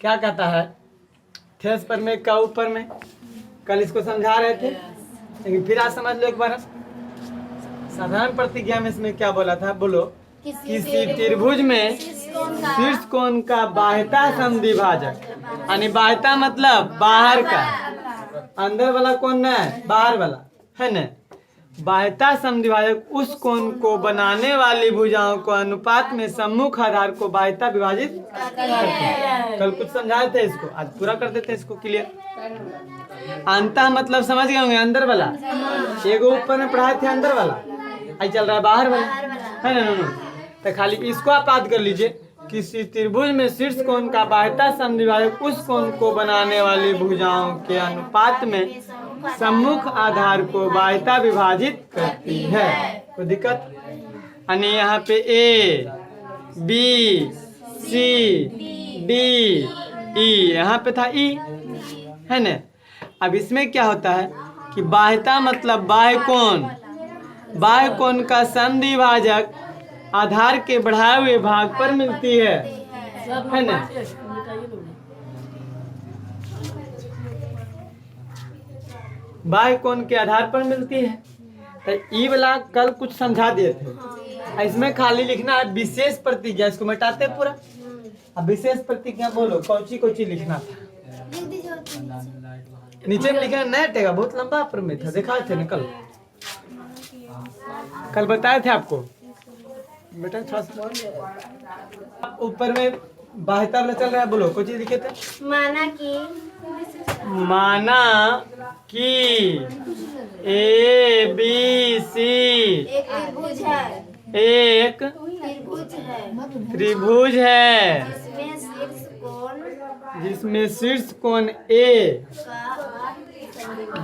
क्या कहता है? ठेस पर में का ऊपर में। कल इसको समझा रहे थे, लेकिन फिर आज समझ लो एक बार। साधारण प्रतिज्ञा में इसमें क्या बोला था? बोलो। किसी त्रिभुज में शीर्ष कोण का बाह्यता समद्विभाजक, यानी बाह्यता मतलब बाहर का, अंदर वाला कोण न है, बाहर वाला है न। बाह्यता समद्विभाजक उस कोण को बनाने वाली भुजाओं को अनुपात में सम्मुख आधार को बाह्यता विभाजित करते हैं। कल कुछ समझाए थे इसको, आज पूरा कर देते हैं इसको क्लियर। अंतः मतलब समझ गए होंगे, अंदर वाला। एगो ऊपर में पढ़ाए थे अंदर वाला, आई चल रहा है बाहर वाला, है ना। तो खाली इसको आप याद कर लीजिए। किसी त्रिभुज में शीर्ष कोण का बाह्यता समद्विभाजक उस कोण को बनाने वाली भुजाओं के अनुपात में सम्मुख आधार को बाह्यता विभाजित करती है। कोई दिक्कत? यानी यहाँ पे A B C D E, यहाँ पे था ई, है न। अब इसमें क्या होता है कि बाह्यता मतलब बाह्य कोण, बाह्य कोण का समद्विभाजक आधार के बढ़ाए हुए भाग पर मिलती है न। बाह्य कोण के आधार पर मिलती है। तो ई वाला कल कुछ समझा दिए थे, इसमें खाली लिखना है विशेष प्रतिज्ञा। इसको मिटाते पूरा। अब विशेष प्रतिज्ञा बोलो, कौची कौची लिखना था? नीचे में लिखना नहीं हटेगा, बहुत लंबा पर में था, दिखाए थे ना कल बताए थे आपको बेटा। ऊपर में बाह्यता वाला चल रहा है, बोलो कोई चीज लिखे थे? माना कि ए बी सी एक त्रिभुज है जिसमें शीर्ष कोण ए,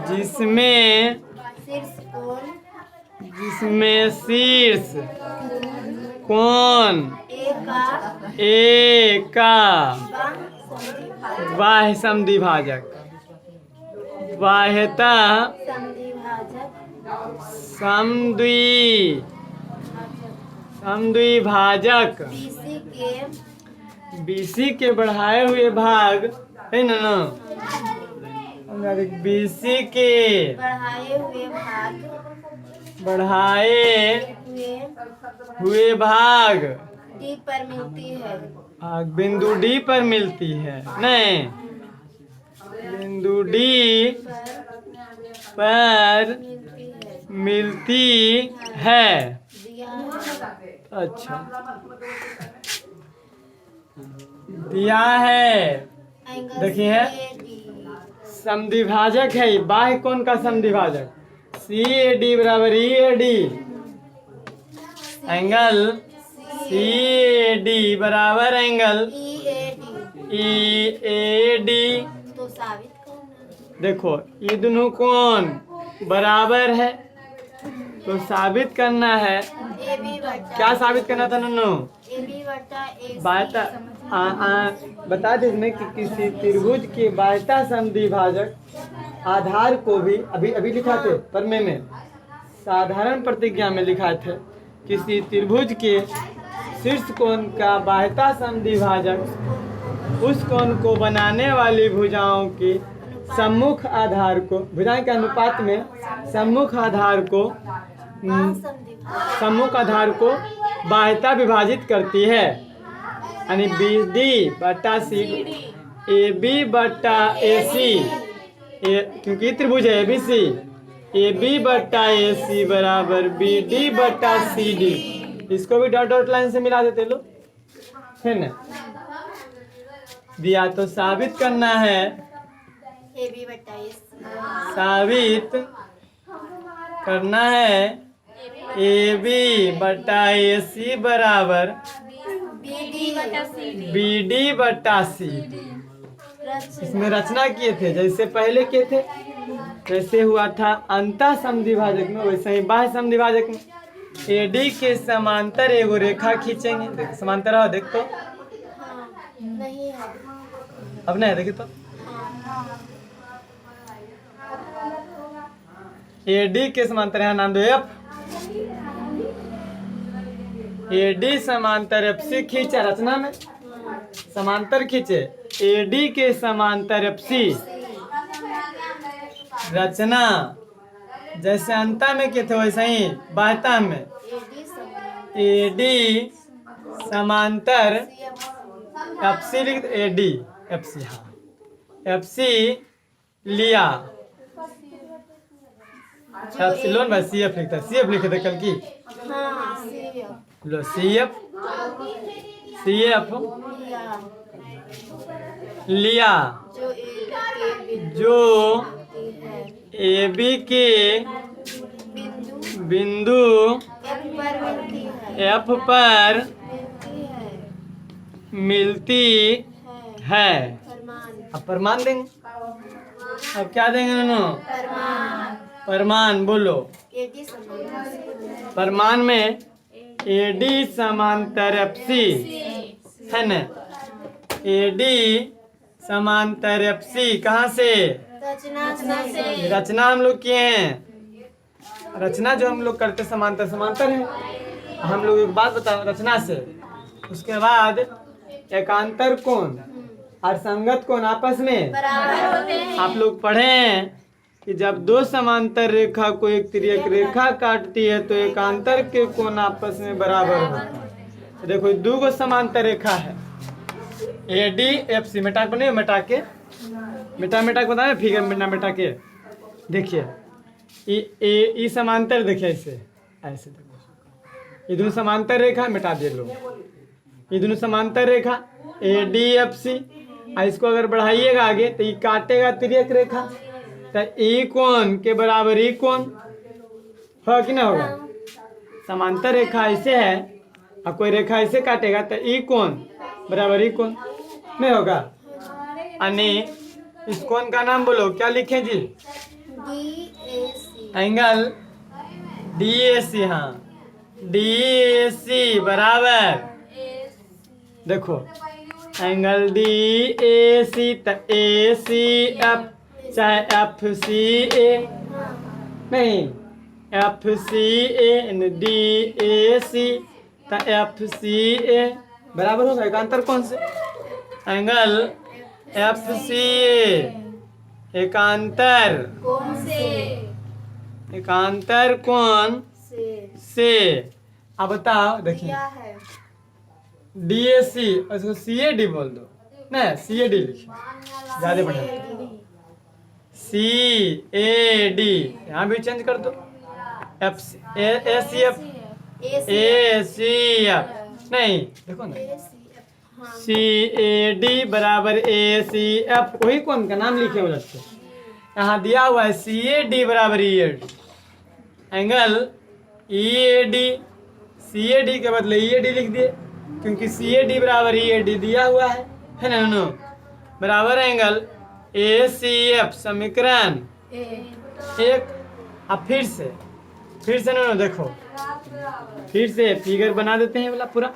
जिसमें शीर्ष कोण ए का बाह्य समद्विभाजक, बाह्यता समद्विभाजक बीसी के बढ़ाए हुए भाग है ना। बीसी के बढ़ाए हुए भाग डी पर मिलती है, बिंदु डी पर मिलती है, नहीं बिंदु डी पर मिलती है। अच्छा दिया है, देखिए समद्विभाजक है, बाह्य कोण का समद्विभाजक सी ए डी बराबर E A D, angle C A D बराबर एंगल ई ए डी। तो साबित करना। देखो ये दोनों कोण बराबर है, तो साबित करना है। क्या साबित करना था नन्नू? बाह्यता बता दें इसमें कि किसी त्रिभुज के बाह्यता समद्विभाजक आधार को भी अभी लिखा थे परमे में, साधारण प्रतिज्ञा में लिखा थे। किसी त्रिभुज के शीर्ष कोण का बाह्यता समद्विभाजक उस कोण को बनाने वाली भुजाओं के सम्मुख आधार को, भुजाएं के अनुपात में सम्मुख आधार को बाह्यता विभाजित करती है। यानी बी डी बटा सी ए बी बटा ए सी, क्योंकि त्रिभुज है A B C, A B बटा ए सी बराबर बी डी बटा सी डी। इसको भी डॉट डॉट लाइन से मिला देते लो, है ना। दिया तो साबित करना है, साबित करना है ए बी बटा ए सी बराबर बी डी बटा सी डी। इसमें रचना किए थे जैसे पहले किए थे, जैसे हुआ था अंतः समद्विभाजक में, वैसे ही बाह्य समद्विभाजक में ए डी के समांतर एगो रेखा खींचेंगे। समांतर हो, देख तो नहीं है, अब नहीं है, देखिए तो ए डी के समांतर यहाँ नाम दो एफ, AD समांतर FC खींचे रचना में समांतर खींचे AD के समांतर FC रचना जैसे अंता में किए थे वैसे ही बाह्यता में AD समांतर FC लिख AD FC हाँ FC लिया एप्सिलॉन बाय CF लिखता है CF लिखे थे कल की हाँ CF लो CF लिया जो AB के बिंदु F पर मिलती है। अब प्रमाण देंगे अब क्या देंगे दोनों प्रमाण बोलो प्रमाण में AD समांतर FC है न AD समांतर FC कहाँ से रचना हम लोग किए हैं रचना जो हम लोग करते समांतर समांतर है हम लोग एक बात बताओ रचना से उसके बाद एकांतर कोण और संगत कोण आपस में आप लोग पढ़े हैं कि जब दो समांतर रेखा को एक तिर्यक रेखा काटती है तो एकांतर के कोण आपस में बराबर होता है। तो देखो दो गो समांतर रेखा है AD FC मिटा को नहीं मिटा के बताए फिगर मिटा के देखिए ये समांतर देखिए ऐसे ऐसे देखो ये दोनों समांतर रेखा मिटा दे लो ये दोनों समांतर रेखा AD FC इसको अगर बढ़ाइएगा आगे तो ये काटेगा तिर्यक रेखा तो ई कोण के बराबर ई कोण होगा कि ना होगा समांतर रेखा ऐसे है और कोई रेखा ऐसे काटेगा तो ई कोण बराबर ई कोण नहीं होगा अने इस कोण का नाम बोलो क्या लिखे जी एंगल DAC हाँ DAC बराबर देखो एंगल DAC तो ACF चाहे FCA नहीं FCA DAC तो FCA बराबर होगा एकांतर कौन से एंगल FCA एकांतर कौन से अब बताओ देखिए DAC उसको CAD बोल दो नहीं CAD लिखिए ज्यादा बढ़िया CAD यहाँ भी चेंज कर दो ACF नहीं देखो ना CAD बराबर ACF वही कौन का नाम लिखे उलट के यहाँ दिया हुआ है CAD बराबर EAD एंगल EAD CAD के बदले EAD लिख दिए क्योंकि CAD बराबर EAD दिया हुआ है ना नो बराबर एंगल ACF समीकरण एक अब फिर से नो देखो फिर से फिगर बना देते हैं वाला पूरा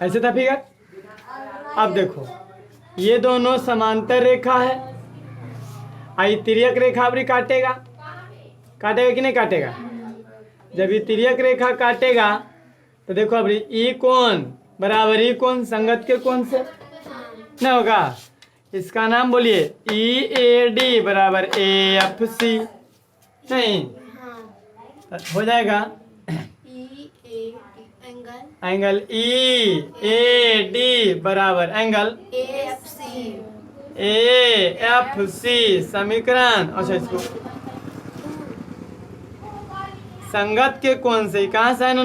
ऐसे था फिगर अब देखो ये दोनों समांतर रेखा है आई तिर्यक रेखा भी काटेगा कि नहीं काटेगा जब ये तिर्यक रेखा काटेगा तो देखो अब ई कोण बराबर ई कोण संगत के कोण से नहीं होगा इसका नाम बोलिए EAD बराबर AFC नहीं हो जाएगा एंगल EAD बराबर एंगल AFC समीकरण अच्छा इसको संगत के कोण से कहाँ से है नो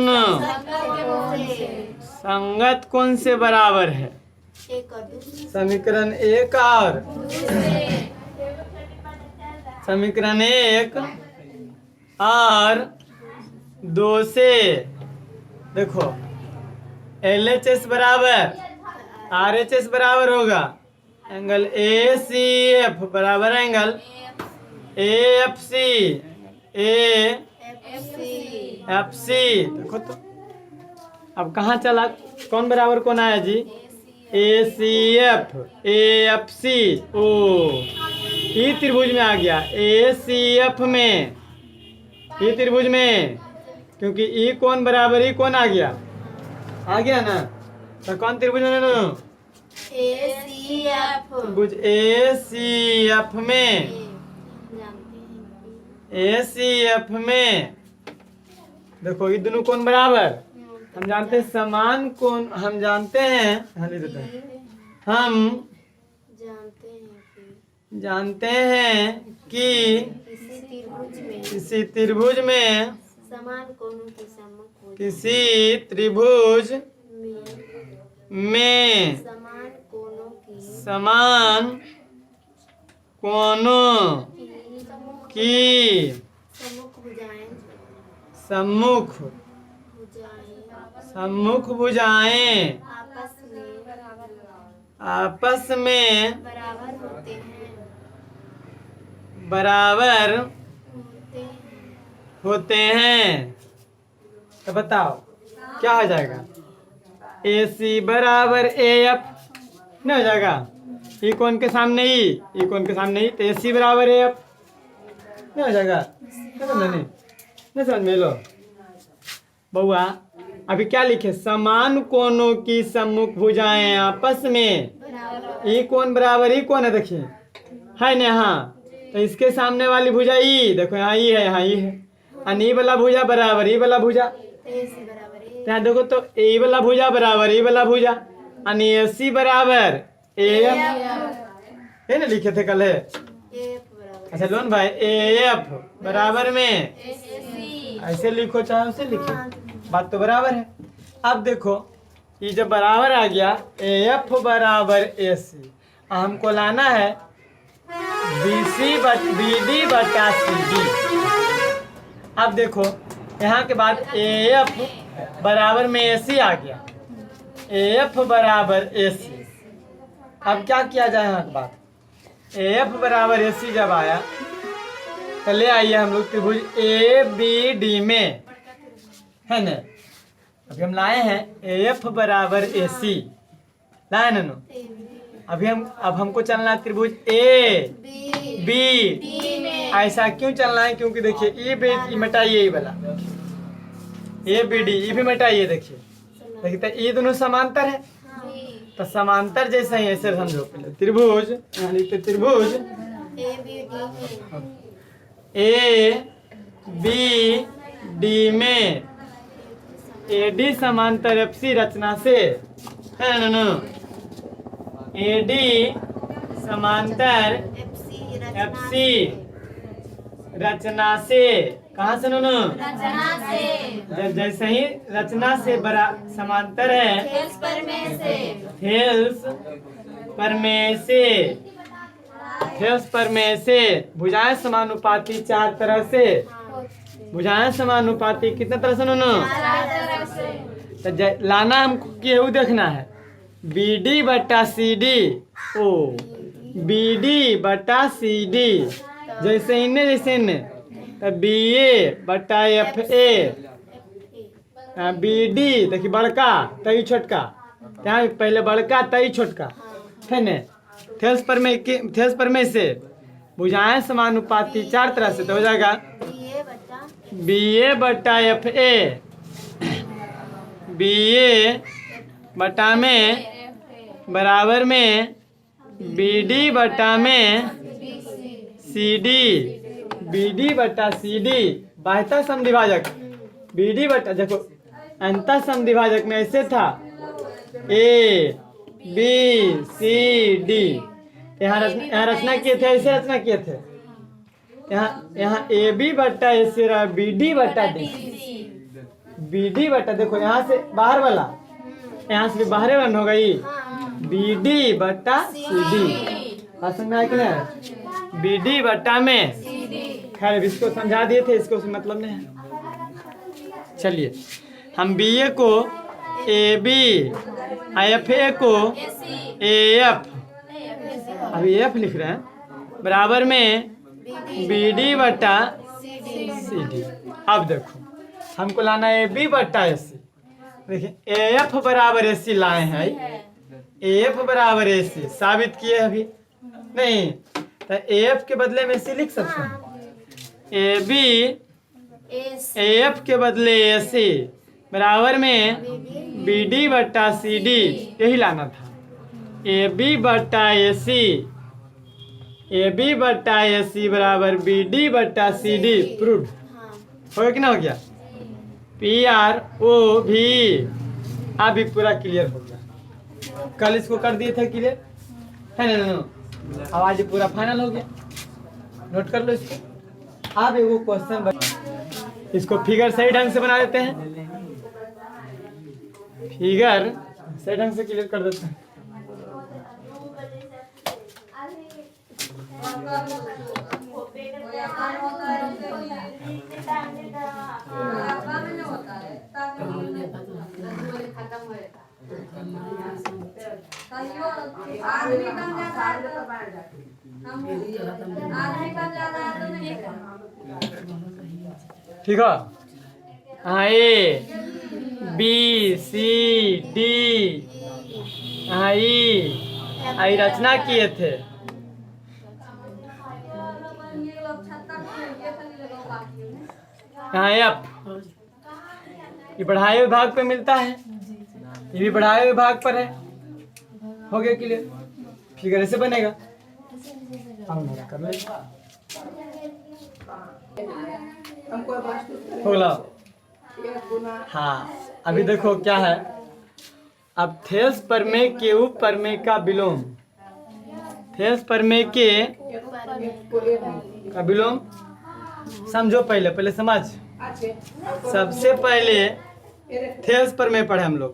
संगत कोण से बराबर है समीकरण एक और समीकरण एक और दो से देखो LHS बराबर RHS बराबर होगा एंगल ACF बराबर एंगल AFC AFC देखो तो अब कहाँ चला कौन बराबर कौन आया जी ACF AFC ओ ई त्रिभुज में आ गया, ए सी एफ में, ई त्रिभुज में, क्योंकि ई कोण बराबर ई कोण आ गया ना। तो कौन त्रिभुज में ना ACF त्रिभुज ए सी एफ में, ए सी एफ में देखो ये दोनों कोण बराबर, हम जानते हैं समान कोण, हम जानते हैं, हाँ लिख देते हैं, हम जानते हैं कि किसी त्रिभुज में, समान कोणों के सम्मुख किसी त्रिभुज में समान कोणों की समान कोणों की सम्मुख भुजाएं सम्मुख भुजाएं आपस में बराबर होते हैं। तो बताओ क्या हो जाएगा, ए सी बराबर ए एफ नहीं हो जाएगा, ई कोण के सामने ई कोण के सामने ई, तो ए सी बराबर ए एफ नहीं हो जाएगा। नहीं समझ में लो बउआ, अभी क्या लिखे, समान कोणों की सम्मुख भुजाएं आपस में, ई कोण बराबर ई कोण है, देखिए है ना, हाँ तो इसके सामने वाली भुजा ई, देखो यहाँ ई है, यहाँ ई है, और ई वाला भुजा बराबर ई वाला भुजा, यहाँ देखो तो ए वाला भुजा बराबर ए वाला भुजा, और ए सी बराबर ए एफ है ना, लिखे थे कल है। अच्छा लोन भाई, ए एफ बराबर में, ऐसे लिखो चाहे उसे लिखो, बात तो बराबर है। अब देखो ये जब बराबर आ गया, ए एफ बराबर ए सी, हमको लाना है बी डी बटा सी डी। अब देखो यहाँ के बाद ए एफ बराबर में ए सी आ गया, ए एफ बराबर ए सी। अब क्या किया जाए यहाँ के बाद, ए एफ बराबर ए सी जब आया तो ले आइए हम लोग त्रिभुज ए बी डी में, है ना। अभी हम लाए हैं ए एफ बराबर ए सी, लाए ना नो। अब हमको चलना है त्रिभुज ए बी, ऐसा क्यों चलना है, क्योंकि देखिए ई बी मिटाइए, ये वाला ए बी डी ई भी मिटाइए, देखिए तो ये दोनों समांतर है, तो समांतर जैसे ही ऐसे समझो, पहले त्रिभुज यहाँ लिखते, त्रिभुज ए बी डी में ए डी समांतर एफ सी रचना से, है ना, ए डी समांतर एफ सी रचना से, कहाँ से नो, जैसे ही रचना से बड़ा समांतर है, हेल्स परमेय से भुजाएं समानुपाती चार तरह से, भुजाएं समानुपाती कितने तरह से नो, तो लाना हमको केहू देखना है, बी डी बटा C D, O B D बटा सी डी, जैसे इन्हें तो बी ए बटा एफ ए, बी डी देखिए बड़का तई छोटका, यहाँ पहले बड़का तई छोटका, है न। थेल्स परमेय से भुजाएं समानुपाती चार तरह से, तो हो जाएगा बी ए बटा एफ ए, बी ए बटा में बराबर में बी डी बटा में सी डी, बी डी बटा सी डी, बाह्यता समद्विभाजक बी डी बटा, देखो अंतः समद्विभाजक में ऐसे था ए बी सी डी, यहाँ रचना किए थे, ऐसे रचना किए थे, यहाँ ए बी बटा ऐसे रहा, बी डी बटा डी, बी डी बटा, देखो यहाँ से बाहर वाला, यहाँ से भी बाहर वाला हो गई, बी डी बटा सी डी, बात समझ में आया कि नहीं, बी डी बटा में, खैर इसको समझा दिए थे, इसको मतलब नहीं है। चलिए हम बी ए को ए बी, एफ ए को ए एफ, अभी एफ लिख रहे हैं, बराबर में बी डी बटा सी डी। अब देखो हमको लाना है ए बी बटा ए सी, देखिए ए एफ बराबर ए सी लाए हैं, ए एफ बराबर ए सी साबित किए अभी नहीं, तो एफ के बदले में सी लिख सकते हैं। ए बी एस एफ के बदले ए सी बराबर में बी डी बट्टा सी डी, यही लाना था। ए बी बट्टा ए सी, ए बी बट्टा ए सी बराबर बी डी बट्टा सी डी। प्रूव हाँ हो गया कि ना हो गया? पी आर ओ भी अभी पूरा क्लियर हो गया। कल इसको कर दिए थे क्लियर, है ना? अब आज पूरा फाइनल हो गया। नोट कर लो इसको। अब एगो क्वेश्चन, इसको फिगर सही ढंग से बना देते हैं। फिगर सही ढंग से क्लियर कर देते हैं। ठीक है। हाँ, ए बी सी डी, हाँ आई रचना किए थे। हाँ एफ, ये पढ़ाई विभाग पे मिलता है, ये भी पढ़ाई विभाग पर है। हो गया क्लियर? फिगर ऐसे बनेगा। कर ले। होगा। हाँ, अभी देखो क्या है। अब थेल्स प्रमेय के उप प्रमेय का विलोम, थेल्स प्रमेय के का विलोम समझो। पहले समझ। सबसे पहले थेल्स प्रमेय पढ़े हम लोग।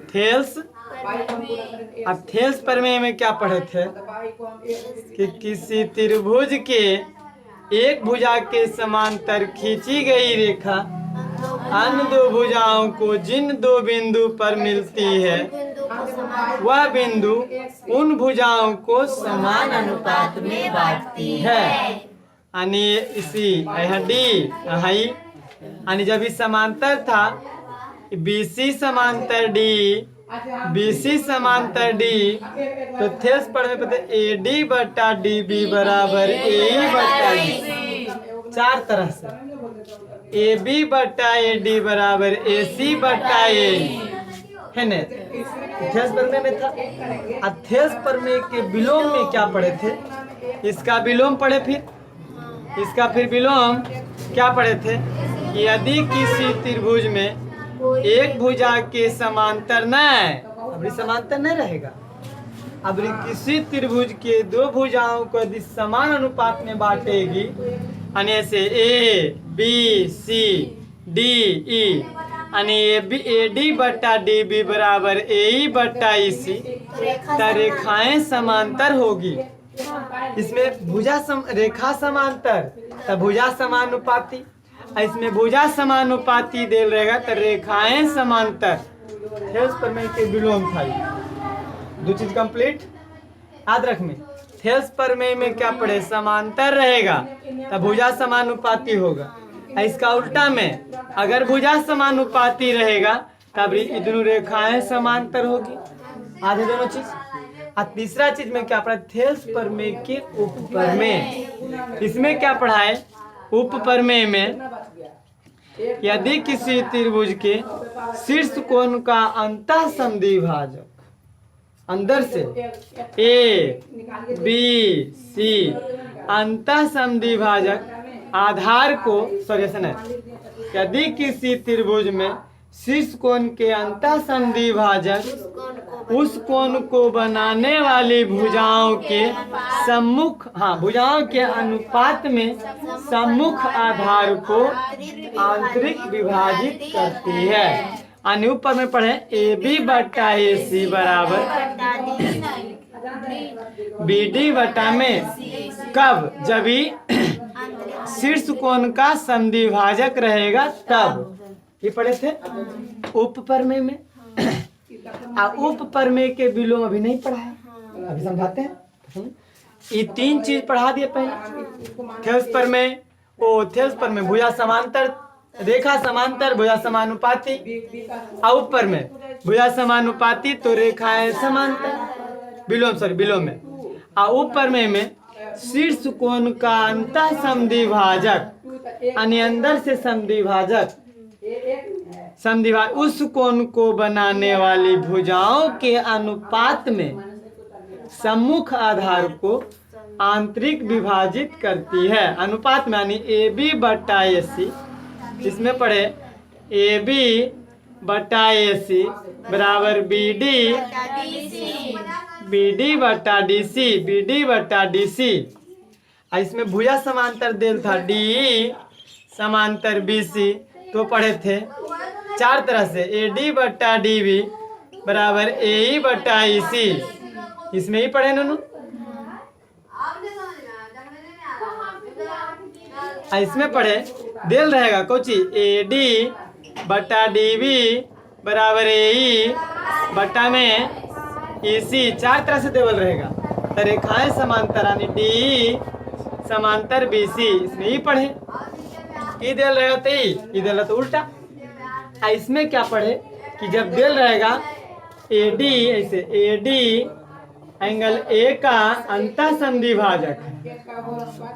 थेल्स, अब थेल्स प्रमेय में क्या पढ़े थे कि किसी त्रिभुज के एक भुजा के समांतर खींची गई रेखा अन्य दो भुजाओं को जिन दो बिंदु पर मिलती है वह बिंदु उन भुजाओं को समान अनुपात में बांटती है। यानी इसी डी हाई, यानी जब इस समांतर था BC समांतर डी, BC समांतर डी, तो थेल्स प्रमेय पता AD बट्टा DB बराबर AE बट्टा E। चार तरह से AB बट्टा AD बराबर AC बट्टा AE, है ना? थेल्स प्रमेय में था। अब थेल्स प्रमेय के विलोम में क्या पढ़े थे? इसका विलोम पढ़े, फिर इसका फिर विलोम क्या पढ़े थे? यदि किसी त्रिभुज में एक भुजा के समांतर न, अभी समांतर नहीं रहेगा। अब किसी त्रिभुज के दो भुजाओं को यदि समान अनुपात में बांटेगी, यानी ऐसे A B C D E, यानी AD बट्टा DB बराबर AE बट्टा EC, तो रेखाएं समांतर होगी। इसमें रेखा समांतर, तो भुजा समानुपाती, इसमें भुजा समानुपाती देल रहेगा, तो रेखाएं समांतर। थेल्स प्रमेय के विलोम था। दो चीज कंप्लीट याद रख में। थेल्स प्रमेय में क्या पढ़े? समांतर रहेगा तो भुजा समानुपाती होगा। इसका उल्टा में अगर भुजा समानुपाती रहेगा तब ये दोनों रेखाएं समांतर होगी। आधे दोनों चीज। और तीसरा चीज में क्या पढ़ा? थेल्स प्रमेय के उप प्रमेय। इसमें क्या पढ़ा है? उप प्रमेय में यदि किसी त्रिभुज के शीर्ष कोण का अंतः समद्विभाजक अंदर से A B C अंतः समद्विभाजक आधार को यदि किसी त्रिभुज में शीर्ष कोण के अंतः समद्विभाजक उस कोण को बनाने वाली भुजाओं के सम्मुख, भुजाओं के अनुपात में सम्मुख आधार को आंतरिक विभाजित करती है। ऊपर में पढ़े AB बट्टा AC बराबर BD बट्टा में कब? जब भी शीर्ष कोण का समद्विभाजक रहेगा तब। ये पढ़े थे उप प्रमेय में। उप प्रमेय के विलोम अभी नहीं पढ़ा है, अभी समझाते हैं। ये तीन चीज पढ़ा दिए पहले। थेल्स प्रमेय, थेल्स प्रमेय भुजा समांतर, रेखा समांतर, भुजा समानुपाती। उप प्रमेय भुजा समानुपाती तो रेखाएं समांतर, विलोम में। और ऊपर में शीर्ष कोण का अंतः समद्विभाजक यानी अंदर से समद्विभाजक उस कोण को बनाने वाली भुजाओं के अनुपात में सम्मुख आधार को आंतरिक विभाजित करती है। अनुपात में यानी AB बटा AC, इसमें पढ़े AB बटा AC बराबर BD बटा DC। इसमें भुजा समांतर देल था DE समांतर BC, तो पढ़े थे चार तरह से AD बटा DB बराबर AE बटा EC, इसमें ही पढ़े नूनू। इसमें पढ़े देल रहेगा कोची AD बटा DB बराबर AE बटा में EC, चार तरह से देवल रहेगा। तो रेखाएं समांतर यानी DE समांतर BC, इसमें ही पढ़े ये देल रहेगा तो ये देल तो उल्टा। इसमें क्या पढ़े कि जब देल रहेगा AD ऐसे AD एंगल A का अंतः समद्विभाजक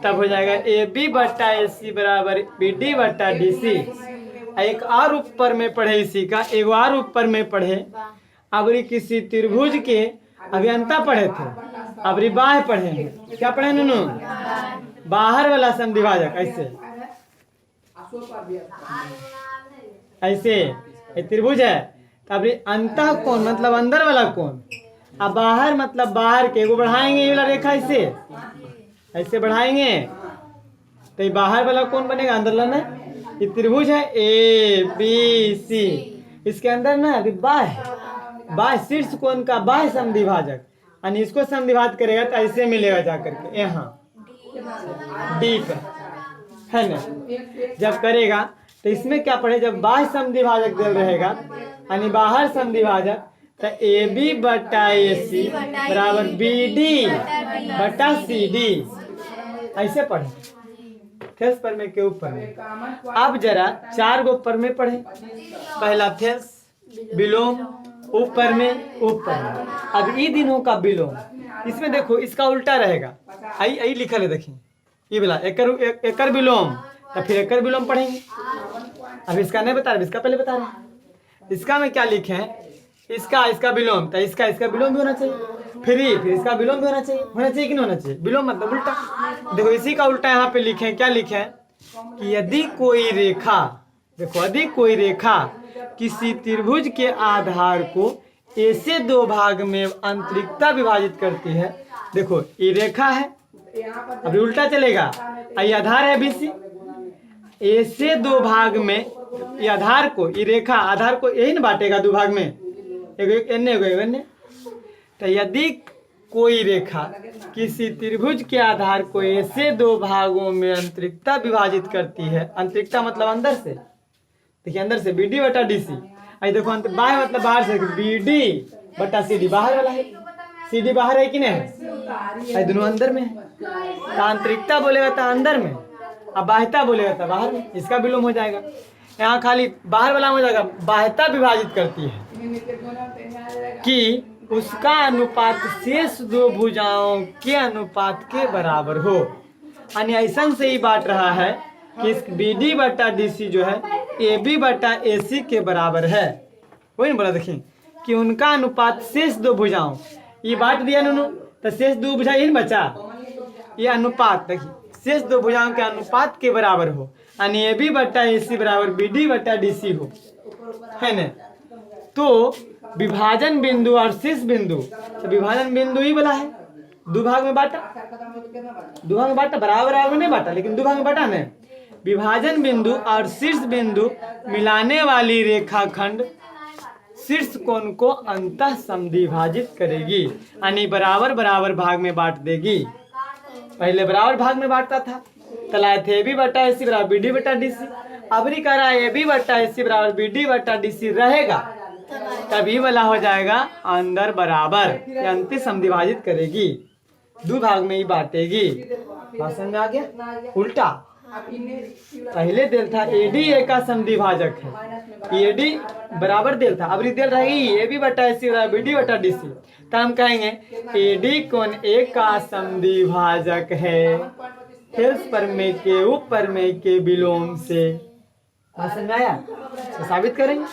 तब हो जाएगा AB बटा AC बराबर BD बटा DC। एक और ऊपर में पढ़े इसी का, एक और ऊपर में पढ़े अबरी किसी त्रिभुज के अभी अंता पढ़े थे, अबरी बाह्य पढ़े हैं। क्या पढ़े नूनू? बाहर वाला समद्विभाजक ऐसे एक त्रिभुज है, अबरी अंतः कोण मतलब अंदर वाला कोण, अब बाहर मतलब बाहर के वो बढ़ाएंगे, ये वाला रेखा ऐसे बढ़ाएंगे तो ये बाहर वाला कौन बनेगा, अंदर वाला ना। ये त्रिभुज है ABC, इसके अंदर ना अभी बाह्य शीर्ष कोण का बाह्य समद्विभाजक यानी इसको समद्विभाजित करेगा तो ऐसे मिलेगा जाकर के यहाँ D पर, है ना। जब करेगा तो इसमें क्या पढ़े, जब बाह्य समद्विभाजक दिल रहेगा यानी बाहर समद्विभाजक तो AB बटा AC बराबर BD बटा CD, ऐसे पढ़े फेस पर में के ऊपर में। अब जरा चार गो ऊपर में पढ़े, पहला फेस विलोम ऊपर में अब ई दिनों का विलोम, इसमें देखो इसका उल्टा रहेगा, आई लिखा है देखिए ये बोला एकर विलोम, तो फिर एकर विलोम पढ़ेंगे। अब इसका नहीं बता रहे, इसका पहले बता रहे। इसका में क्या लिखे हैं, इसका विलोम, तो इसका विलोम भी होना चाहिए, फिर इसका विलोम भी होना चाहिए कि नहीं होना चाहिए। विलोम मतलब उल्टा। देखो इसी का उल्टा यहाँ पे लिखे हैं, क्या लिखे हैं कि यदि कोई रेखा, देखो यदि कोई रेखा किसी त्रिभुज के आधार को ऐसे दो भाग में अंतरिकता विभाजित करती है। देखो ये रेखा है, अभी उल्टा चलेगा, ये आधार है BC, ऐसे दो भाग में ये आधार को, ये रेखा आधार को यही ना बांटेगा दो भाग में, एक एन्ने। तो यदि कोई रेखा किसी त्रिभुज के आधार को ऐसे दो भागों में अंतरिकता विभाजित करती है, अंतरिकता मतलब अंदर से, देखिए अंदर से BD बटा DC, आई देखो बाहर मतलब बाहर से BD बटा CD, बाहर वाला है, CD बाहर है कि नहीं, आई दोनों अंदर में है। तो आंतरिकता बोलेगा तो अंदर में, अब बाह्यता बोलेगा तो बाहर में, इसका विलोम हो जाएगा। यहाँ खाली बाहर वाला हो जाएगा, बाह्यता विभाजित करती है कि उसका अनुपात शेष दो भुजाओं के अनुपात के बराबर हो, यानी ऐसा से ही बांट रहा है कि इस BD बटा DC जो है AB बटा AC के बराबर है। वही ना बोला देखिए कि उनका अनुपात शेष दो भुजाओं, ये बांट दिया नूनू, तो शेष दो भुजा यही बचा, ये अनुपात देखिए शेष दो भुजाओं के अनुपात के बराबर हो, यानी AB बटा AC बराबर BD बटा DC हो, है ना। तो विभाजन बिंदु और शीर्ष बिंदु, तो विभाजन बिंदु ही बोला है, दो भाग में बांटा, बराबर नहीं बांटा, लेकिन दो भाग में बांटा नहीं। विभाजन बिंदु और शीर्ष बिंदु मिलाने वाली रेखाखंड शीर्ष कोण को अंतः समद्विभाजित करेगी, यानी बराबर भाग में बांट देगी। पहले बराबर भाग में बांटता था, तलाए थे AB बटा AC बराबर BD बटा DC, अबरी कह रहा है AB बटा AC बराबर BD बटा DC रहेगा, तभी वाला हो जाएगा अंदर बराबर, अंतिम समद्विभाजित करेगी, दो भाग में ही बांटेगी। बात समझ में आ गया? उल्टा पहले दिल था AD A का समद्विभाजक है, AD बराबर दिल था, अब दिल रहेगी AB बटा AC बराबर BD बटा DC, तो हम कहेंगे AD कोण A का समद्विभाजक है हेल्स प्रमेय के उपप्रमेय के विलोम से। बात समझ आया? तो साबित करेंगे।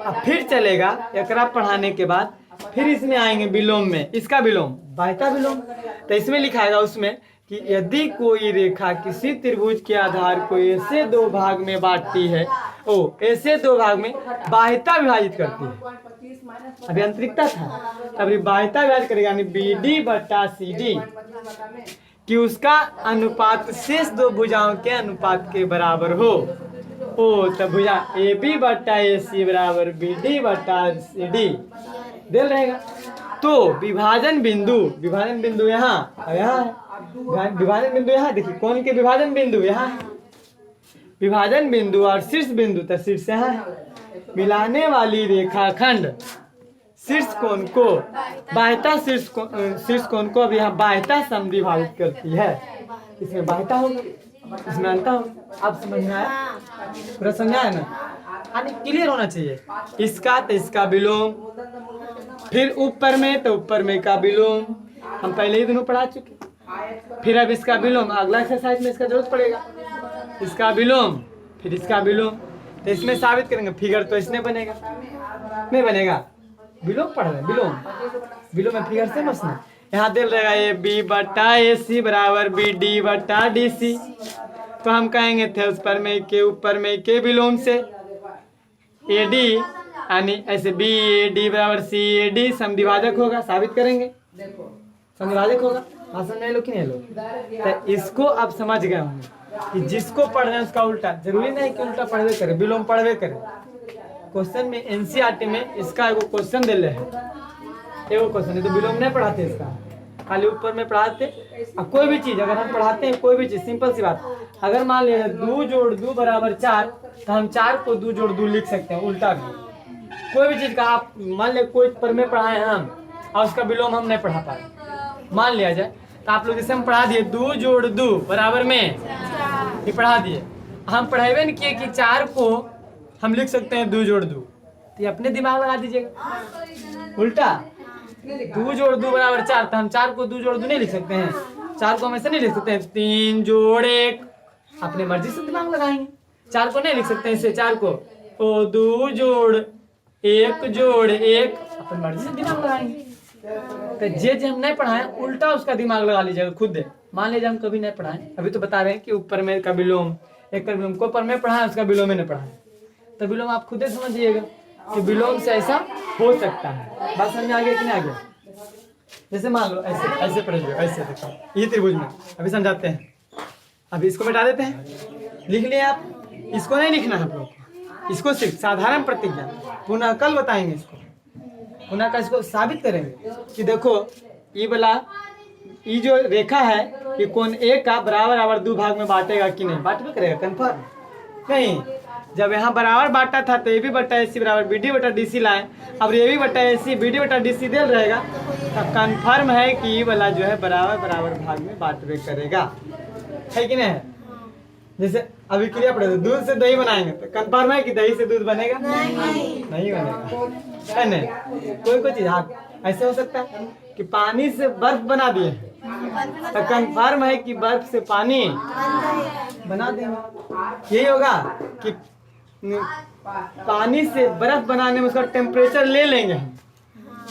अब फिर चलेगा एकरा पढ़ाने के बाद फिर इसमें आएंगे विलोम में, इसका विलोम बाह्यता विलोम। तो इसमें लिखाएगा उसमें कि यदि कोई रेखा किसी त्रिभुज के आधार को ऐसे दो भाग में बांटती है, ऐसे दो भाग में बाह्यता विभाजित करती है, अभी आंतरिकता था, अभी बाह्यता विभाजित करेगा यानी BD बटा CD कि उसका अनुपात शेष दो भुजाओं के अनुपात के बराबर हो, तो भुजा AB बटा AC बराबर BD बटा CD दिल रहेगा। तो विभाजन बिंदु यहाँ है, विभाजन बिंदु यहाँ, देखिए कौन के विभाजन बिंदु यहाँ है, विभाजन बिंदु और शीर्ष बिंदु, तो शीर्ष यहाँ है। मिलाने वाली रेखाखंड शीर्ष कोण को बाह्यता शीर्ष कोण को अब यहाँ बाह्यता समद्विभाजित करती है, इसमें बाह्यता होगा, इसमें अंतर होगा। आप समझ में आया? पूरा समझा है ना? यानी क्लियर होना चाहिए। इसका तो इसका विलोम, फिर ऊपर में तो ऊपर में का विलोम, हम पहले ही दोनों पढ़ा चुके। फिर अब इसका विलोम अगला एक्सरसाइज में इसका जरूरत पड़ेगा, इसका विलोम फिर इसका विलोम। तो इसमें साबित करेंगे, फिगर तो इसमें बनेगा, नहीं बनेगा, विलोम पढ़ रहे विलोम में फिगर से मसना। यहाँ दिल रहेगा AB बटा AC बराबर BD बटा DC, तो हम कहेंगे थे उस प्रमेय के उपप्रमेय के विलोम से AD यानी ऐसे BAD बराबर CAD समद्विभाजक होगा, साबित करेंगे समद्विभाजक होगा। समझ लो कि नहीं लो? तो इसको अब समझ गए होंगे कि जिसको पढ़ रहे हैं उसका उल्टा, जरूरी नहीं कि उल्टा पढ़वे करे, विलोम पढ़वे करे। क्वेश्चन में NCERT में इसका एगो क्वेश्चन दिल है, एगो क्वेश्चन है, तो विलोम नहीं पढ़ाते इसका, खाली ऊपर में पढ़ाते। अब कोई भी चीज अगर हम पढ़ाते हैं, कोई भी चीज सिंपल सी बात, अगर मान लिया 2 जोड़ 2 बराबर 4, तो हम 4 को 2 जोड़ 2 लिख सकते हैं उल्टा भी। कोई भी चीज का आप मान लिया कोई प्रमेय पढ़ाए हम और उसका विलोम हम नहीं पढ़ा पाए, मान लिया जाए, तो आप लोग जैसे हम पढ़ा दिए 2 जोड़ 2 बराबर में ये पढ़ा दिए, हम पढ़ावे नहीं किए कि 4 को हम लिख सकते हैं 2 जोड़ 2, तो ये अपने दिमाग लगा दीजिएगा उल्टा। 2 जोड़ 2 बराबर 4, तो हम 4 को 2 जोड़ 2 नहीं लिख सकते हैं, 4 को हम ऐसे नहीं लिख सकते हैं 3 जोड़ 1, अपने मर्जी से दिमाग लगाएंगे। 4 को नहीं लिख सकते हैं इससे, 4 को 2 जोड़ 1 जोड़ 1, अपनी मर्जी से दिमाग लगाएंगे। तो जे हम नहीं पढ़ाए उल्टा उसका दिमाग लगा लीजिएगा खुद। मान लीजिए हम कभी नहीं पढ़ाए, अभी तो बता रहे हैं कि ऊपर में का विलोम, एक का विलोम को पर में पढ़ाए उसका विलोम में नहीं पढ़ाए, तो विलोम आप खुद ही समझिएगा कि विलोम से ऐसा हो सकता है। बात समझ में आ गया कि नहीं आ गया? जैसे मान लो ऐसे ऐसे पढ़ेंगे, ऐसे देखो ये त्रिभुज में, अभी समझाते हैं। अभी इसको मिटा देते हैं, लिख लिए आप, इसको नहीं लिखना है आप लोग को, इसको सिर्फ साधारण प्रतिज्ञा पुनः कल बताएंगे, इसको पुनः कल इसको साबित करेंगे कि देखो ये वाला ये जो रेखा है ये कोण A का बराबर बराबर 2 भाग में बांटेगा कि नहीं, बांटवे करेगा कंफर्म नहीं। जब यहाँ बराबर बांटा था तो AB बटा AC बराबर BD बटा DC लाए, अब AB बटा AC BD बटा DC दिल रहेगा, तो कंफर्म है कि ये वाला जो है बराबर बराबर भाग में बांटवे करेगा, है कि नहीं? जैसे अभी क्रिया पड़े दूध से दही बनाएंगे तो कंफर्म है कि दही से दूध बनेगा? नहीं बनेगा, है नहीं? कोई चीज हाँ ऐसे हो सकता है कि पानी से बर्फ बना दिए तो कंफर्म है कि बर्फ से पानी बना देंगे। यही होगा कि पानी से बर्फ बनाने में उसका टेम्परेचर ले लेंगे,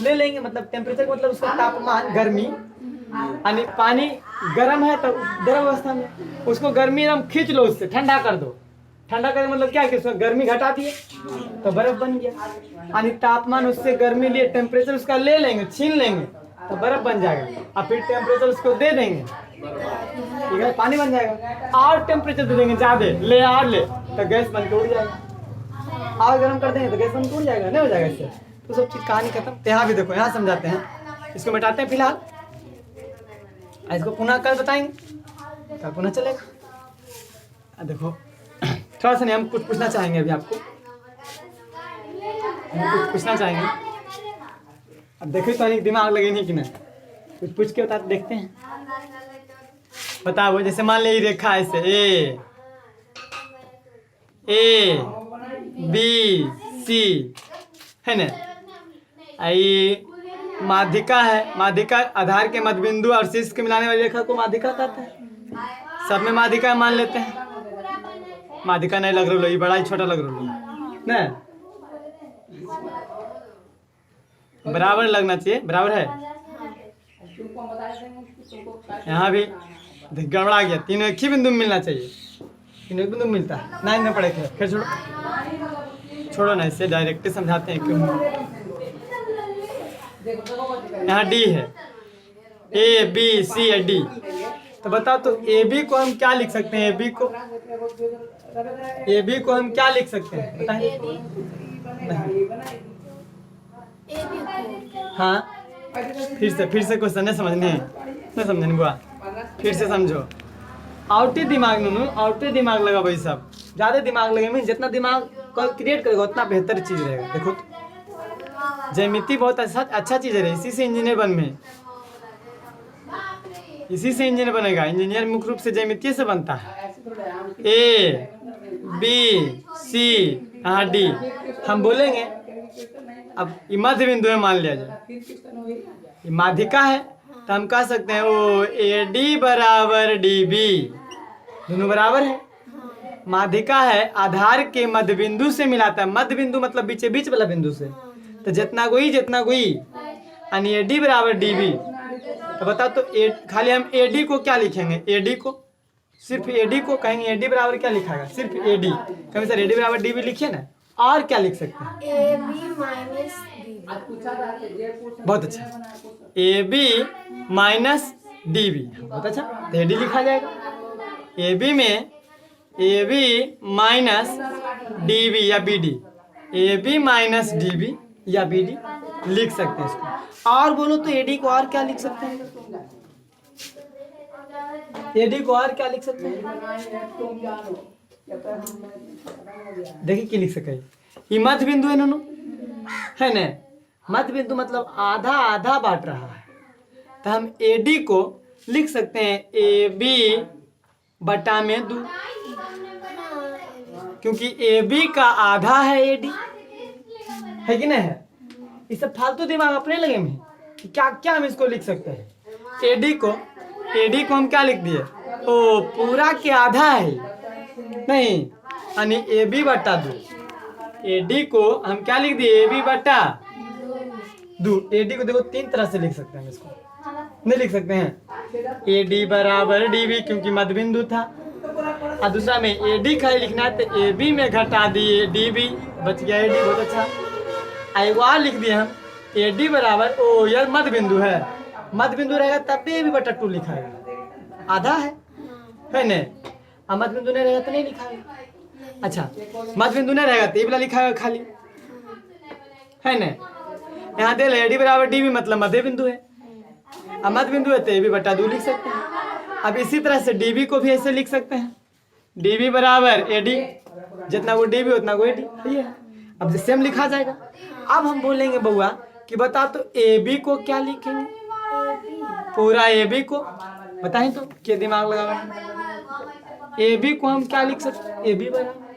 ले लेंगे मतलब टेम्परेचर का मतलब उसका तापमान, गर्मी, यानी पानी गर्म है तो द्रव अवस्था में, उसको गर्मी एकदम खींच लो, उससे ठंडा कर दो। ठंडा करने मतलब क्या है कि उसका गर्मी घटा दिए तो बर्फ बन गया, यानी तापमान उससे गर्मी लिए टेम्परेचर उसका ले लेंगे, छीन लेंगे तो बर्फ बन जाएगा, और फिर टेम्परेचर उसको दे देंगे, ठीक है, पानी बन जाएगा। और टेम्परेचर दे देंगे ज्यादा, ले और ले तो गैस बन के उड़ जाएगा, और गर्म कर देंगे तो गैस बन के उड़ जाएगा, नहीं हो जाएगा इससे, तो सब चीज कहानी खत्म। तो यहाँ भी देखो, यहाँ समझाते हैं, इसको मिटाते हैं फिलहाल, इसको पुनः कल बताएंगे, कल पुनः चलेगा। देखो थोड़ा सा नहीं, हम कुछ पूछना चाहेंगे अभी आपको, हम कुछ पूछना चाहेंगे, अब देखिए तो दिमाग लगे नहीं कि नहीं, कुछ पूछ के बता देखते हैं। बताओ, जैसे मान ली रेखा ऐसे ए बी सी है ना, ये माध्यिका है। माध्यिका आधार के मध्य बिंदु और शीर्ष के मिलाने वाली रेखा को माध्यिका कहते हैं। सब में माध्यिका मान लेते हैं। माध्यिका नहीं लग रहा, ये बड़ा ही छोटा लग रहा ना, बराबर लगना चाहिए, बराबर है। यहाँ भी गड़बड़ा गया, तीनों एक ही बिंदु में मिलना चाहिए, तीनों एक बिंदु में मिलता है। नाइन में पढ़े थे, फिर छोड़ो ना, इससे डायरेक्ट समझाते हैं क्यों। यहाँ डी है, ए बी सी है डी। तो बताओ तो ए बी को हम क्या लिख सकते हैं? ए बी को हम क्या लिख सकते हैं बताइए? हाँ, फिर से क्वेश्चन नहीं समझने बुआ, फिर से समझो। आउटी दिमाग नूनू, आउटी दिमाग लगा भाई सब, ज्यादा दिमाग लगे में जितना दिमाग क्रिएट करेगा उतना बेहतर चीज रहेगा। देखो ज्यामिति बहुत अच्छा चीज है, इसी से इंजीनियर बन में, इसी से इंजीनियर बनेगा। इंजीनियर मुख्य रूप से ज्यामिति से बनता है। ए बी सी यहाँ डी हम बोलेंगे। अब ये मध्य बिंदु है, मान लिया जाए ये माध्यिका है, तो हम कह सकते हैं ओ ए डी बराबर डी बी, दोनों बराबर है। माध्यिका है, आधार के मध्य बिंदु से मिलाता है। मध्य बिंदु मतलब बीचे बीच वाला बिंदु से, तो जितना कोई यानी ए डी बराबर डी बी। तो बताओ तो खाली हम ए डी को क्या लिखेंगे? ए डी को सिर्फ ए डी को कहेंगे, ए डी बराबर क्या लिखा है? सिर्फ ए डी। कभी सर ए डी बराबर डी बी लिखिए ना, और क्या लिख सकते हैं? A B minus D B. बहुत अच्छा, A B minus D B, बहुत अच्छा। तो ए डी लिखा जाएगा। ए बी में A B minus D B या B D, A B minus D B या बी डी लिख सकते हैं इसको। और बोलो तो ए डी को और क्या लिख सकते हैं? ए डी को और क्या लिख सकते हैं? देखिए क्या लिख सके, ये मध्य बिंदु है नोनू, है ना। मध्य बिंदु मतलब आधा आधा बांट रहा है, तो हम ए डी को लिख सकते हैं ए बी बटा में 2, क्योंकि ए बी का आधा है ए डी, है कि नहीं है। इसे फालतू दिमाग अपने लगे में कि क्या क्या हम इसको लिख सकते हैं। ए डी को हम क्या लिख दिए? ओ पूरा के आधा है नहीं, यानी ए बी बटा 2। ए डी को हम क्या लिख दिए? ए बी बटा 2। ए डी को देखो तीन तरह से लिख सकते हैं, इसको नहीं लिख सकते हैं ए डी बराबर डी बी, क्योंकि मध्य बिंदु था। और दूसरा में ए डी खाली लिखना है, तो ए बी में घटा दिए डी बी, बच गया ए डी, बहुत अच्छा। एक और लिख दिए हम ए डी बराबर, ओ यार मध्य बिंदु है, मध्य बिंदु रहेगा तब भी ए बी बटा 2 लिखाएगा, आधा है ना। और मध्य बिंदु नहीं रहेगा तो नहीं लिखाएगा। अच्छा, मध्य बिंदु नहीं रहेगा तो ये वाला लिखाएगा खाली, है ना। यहाँ दे ए डी बराबर डी बी मतलब मध्य बिंदु है, और मध्य बिंदु है तो ए बी बटा 2 लिख सकते हैं। अब इसी तरह से डी बी को भी ऐसे लिख सकते हैं, डी बी बराबर ए डी, जितना वो डी बी उतना वो ए डी, सही है। अब सेम लिखा जाएगा। अब हम बोलेंगे बउआ कि बता तो ए बी को क्या लिखेंगे? पूरा ए बी को बताएं तो क्या दिमाग लगा। ए बी को हम क्या लिख सकते हैं? ए बी बराबर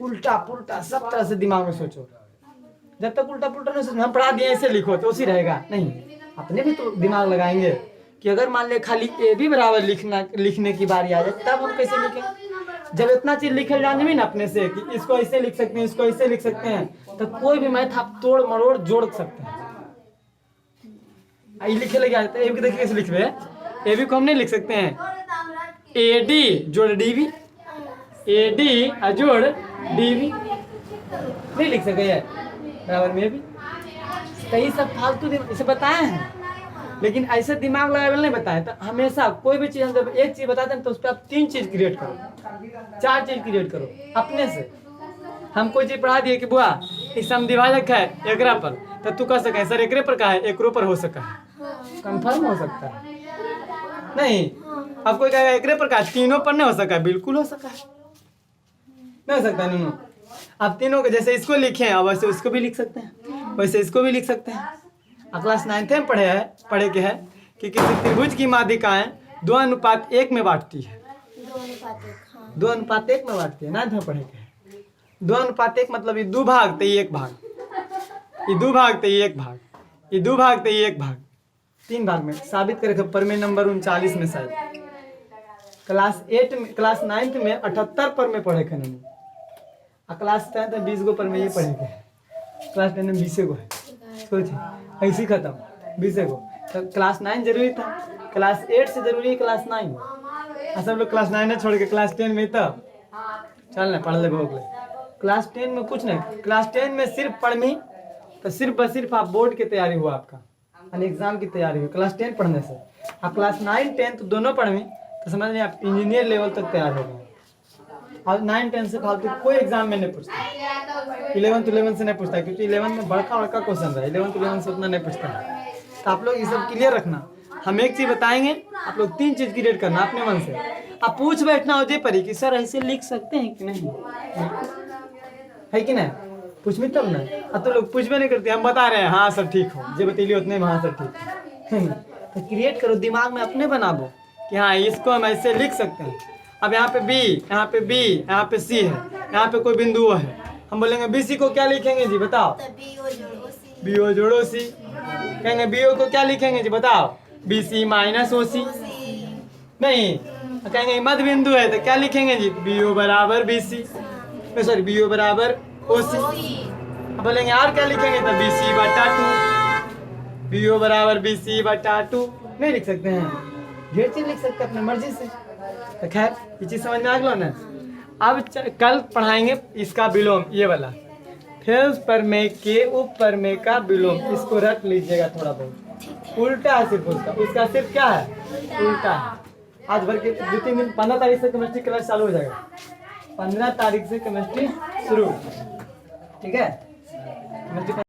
उल्टा पुल्टा सब तरह से दिमाग में सोचो। जब तक उल्टा पुल्टा नहीं सोचो, हम पढ़ा दिए ऐसे लिखो तो उसी रहेगा नहीं, अपने भी तो दिमाग लगाएंगे कि अगर मान ले खाली ए बी बराबर लिखने की बारी आ जाए तब हम कैसे लिखें। जब इतना चीज लिखे जाने भी ना अपने से कि इसको ऐसे लिख सकते हैं, इसको ऐसे लिख सकते हैं, तो कोई भी मैथ आप तोड़ मरोड़ जोड़ सकते हैं। लिखे लगे आते हैं, ए बी देखिए कैसे लिख रहे हैं। ए बी को हम नहीं लिख सकते हैं ए डी जोड़ डी बी, ए डी जोड़ डी बी नहीं लिख सके है बराबर में भी। कई सब फालतू इसे बताए हैं, लेकिन ऐसे दिमाग लगाए नहीं बताए। तो हमेशा कोई भी चीज हम जब एक चीज बताते हैं तो उस पर आप 3 चीज क्रिएट करो, 4 चीज क्रिएट करो अपने से। हम कोई चीज पढ़ा दिए कि बुआ इस समद्विभाजक है एकरा पर, तो तू कह सके सर एकरे पर का है, एकरो पर हो सका है, कंफर्म हो सकता है नहीं। अब कोई कहेगा एकरे पर का, तीनों पर नहीं हो सका, बिल्कुल हो सका है, नहीं हो सकता नहीं। अब तीनों को जैसे इसको लिखे हैं वैसे उसको भी लिख सकते हैं, वैसे इसको भी लिख सकते हैं। क्लास 9th में पढ़े के है कि किसी त्रिभुज की माध्यिकाएं 2:1 में बांटती है। 2:1 हाँ 2:1 में बांटती है, 9th में पढ़ेंगे। 2:1 मतलब ये 2 भाग तो ये 1 भाग, ये 2 भाग तो ये 1 भाग, ये 2 भाग तो ये 1 भाग, 3 भाग में साबित करेगा। प्रमेय नंबर 39 में शायद क्लास 9th में 78 पर में पढ़े थे नहीं, और क्लास 10th में 20 गो पर में ये पढ़े थे। क्लास 10 में 20 गो है, सोचिए ऐसी खत्म 20 गो। तो क्लास 9 जरूरी था, क्लास 8 से जरूरी है क्लास 9। और सब लोग क्लास 9 छोड़ के क्लास 10 में तब चल ना पढ़ ले भोग ले। क्लास 10 में कुछ नहीं, क्लास 10 में सिर्फ पढ़नी तो सिर्फ बस सिर्फ आप बोर्ड की तैयारी हुआ आपका, यानी एग्जाम की तैयारी हुई क्लास 10 पढ़ने से। आप क्लास 9 10 दोनों पढ़वी तो समझ लें आप इंजीनियर लेवल तक तैयार हो गए। और 9 10 से फालतू कोई एग्जाम में नहीं पूछता, 11th से नहीं पूछता, क्योंकि 11th में बड़का क्वेश्चन रहा, 11th से उतना नहीं पूछता है। तो आप लोग ये सब क्लियर रखना। हम एक चीज बताएंगे, आप लोग 3 चीज क्रिएट करना अपने मन से। आप पूछ बैठना हो जे परी कि सर ऐसे लिख सकते हैं कि नहीं, है कि नहीं, पूछ भी तब ना। अब तो लोग पूछबे नहीं करते, हम बता रहे हैं हाँ सर ठीक हो, जे बतेली उतने में हाँ सर ठीक है। तो क्रिएट करो, दिमाग में अपने बनाबो कि हाँ इसको हम ऐसे लिख सकते हैं। अब यहाँ पे बी, यहाँ पे बी, यहाँ पे सी है, यहाँ पे कोई बिंदु है, हम बोलेंगे बी सी को क्या लिखेंगे जी बताओ, बी ओ जोड़ो सी। कहेंगे बी ओ को क्या लिखेंगे जी बताओ, बी सी माइनस ओ सी। नहीं कहेंगे मध्य बिंदु है तो क्या लिखेंगे जी, बी ओ बराबर B C, sorry B O बराबर ओ सी। अब बोलेंगे और क्या लिखेंगे तो बी सी बटा 2, बी ओ बराबर बी सी बटा 2। नहीं लिख सकते हैं, ढेर चीज लिख सकते हैं अपनी मर्जी से। तो खैर ये चीज समझ में आ गया ना। अब कल पढ़ाएंगे इसका विलोम, ये वाला ठोस प्रमेय के उप प्रमेय का विलोम, इसको रख लीजिएगा थोड़ा बहुत। उल्टा है सिर्फ उसका सिर्फ क्या है उल्टा है। आज भर के 2-3 दिन, 15 तारीख से केमिस्ट्री क्लास चालू हो जाएगा, 15 तारीख से केमिस्ट्री शुरू, ठीक है।